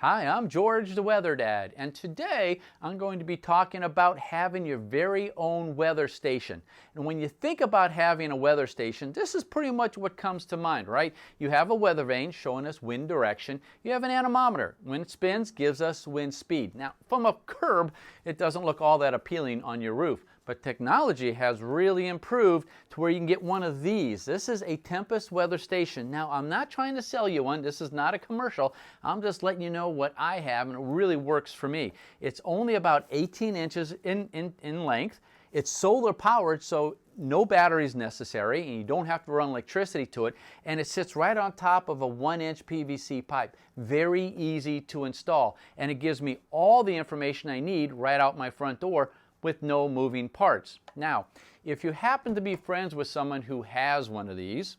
Hi, I'm George the Weather Dad, and today I'm going to be talking about having your very own weather station. And when you think about having a weather station, this is pretty much what comes to mind, right? You have a weather vane showing us wind direction. You have an anemometer. When it spins, gives us wind speed. Now, from a curb, it doesn't look all that appealing on your roof. But technology has really improved to where you can get one of these. This is a Tempest weather station. Now, I'm not trying to sell you one. This is not a commercial. I'm just letting you know what I have, and it really works for me. It's only about 18 inches in length. It's solar powered, so no batteries necessary, and you don't have to run electricity to it. And it sits right on top of a 1-inch PVC pipe. Very easy to install. And it gives me all the information I need right out my front door with no moving parts. Now, if you happen to be friends with someone who has one of these,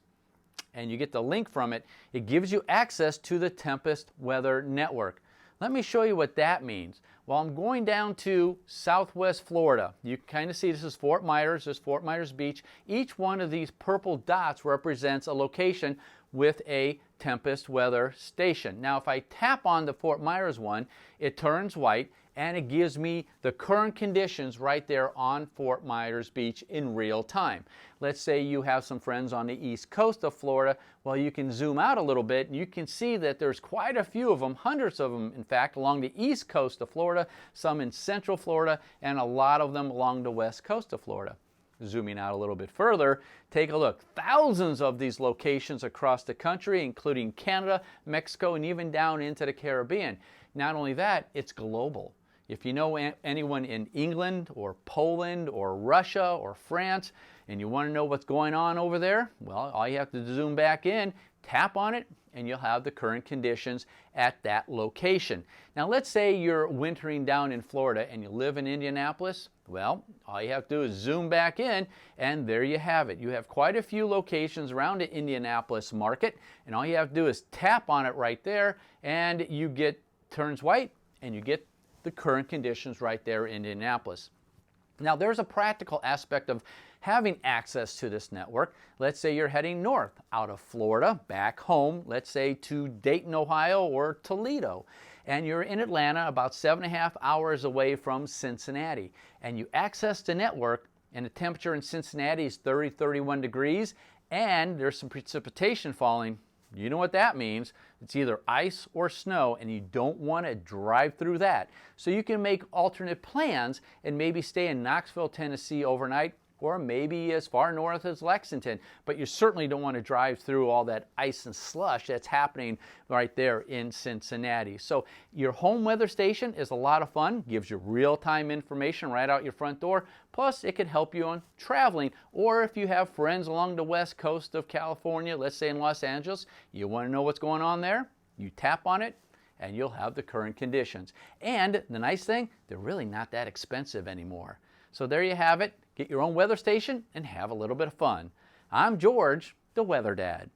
and you get the link from it, it gives you access to the Tempest Weather Network. Let me show you what that means. Well, I'm going down to Southwest Florida. You can kind of see this is Fort Myers, this is Fort Myers Beach. Each one of these purple dots represents a location with a Tempest weather station. Now, if I tap on the Fort Myers one, it turns white and it gives me the current conditions right there on Fort Myers Beach in real time. Let's say you have some friends on the east coast of Florida. Well, you can zoom out a little bit and you can see that there's quite a few of them, hundreds of them in fact, along the east coast of Florida, some in central Florida, and a lot of them along the west coast of Florida. Zooming out a little bit further, take a look. Thousands of these locations across the country, including Canada, Mexico, and even down into the Caribbean. Not only that, it's global. If you know anyone in England or Poland or Russia or France and you want to know what's going on over there, well, all you have to zoom back in, tap on it, and you'll have the current conditions at that location. Now, let's say you're wintering down in Florida and you live in Indianapolis. Well, all you have to do is zoom back in, and there you have it. You have quite a few locations around the Indianapolis market, and all you have to do is tap on it right there, and you get turns white, and you get the current conditions right there in Indianapolis. Now, there's a practical aspect of having access to this network. Let's say you're heading north out of Florida, back home, let's say to Dayton, Ohio, or Toledo, and you're in Atlanta, about 7.5 hours away from Cincinnati, and you access the network, and the temperature in Cincinnati is 31 degrees, and there's some precipitation falling. You know what that means. It's either ice or snow, and you don't want to drive through that. So you can make alternate plans and maybe stay in Knoxville, Tennessee overnight, or maybe as far north as Lexington. But you certainly don't want to drive through all that ice and slush that's happening right there in Cincinnati. So your home weather station is a lot of fun, gives you real-time information right out your front door. Plus, it can help you on traveling, or if you have friends along the west coast of California, let's say in Los Angeles, you want to know what's going on there, you tap on it, and you'll have the current conditions. And the nice thing, they're really not that expensive anymore. So there you have it. Get your own weather station and have a little bit of fun. I'm George, the Weather Dad.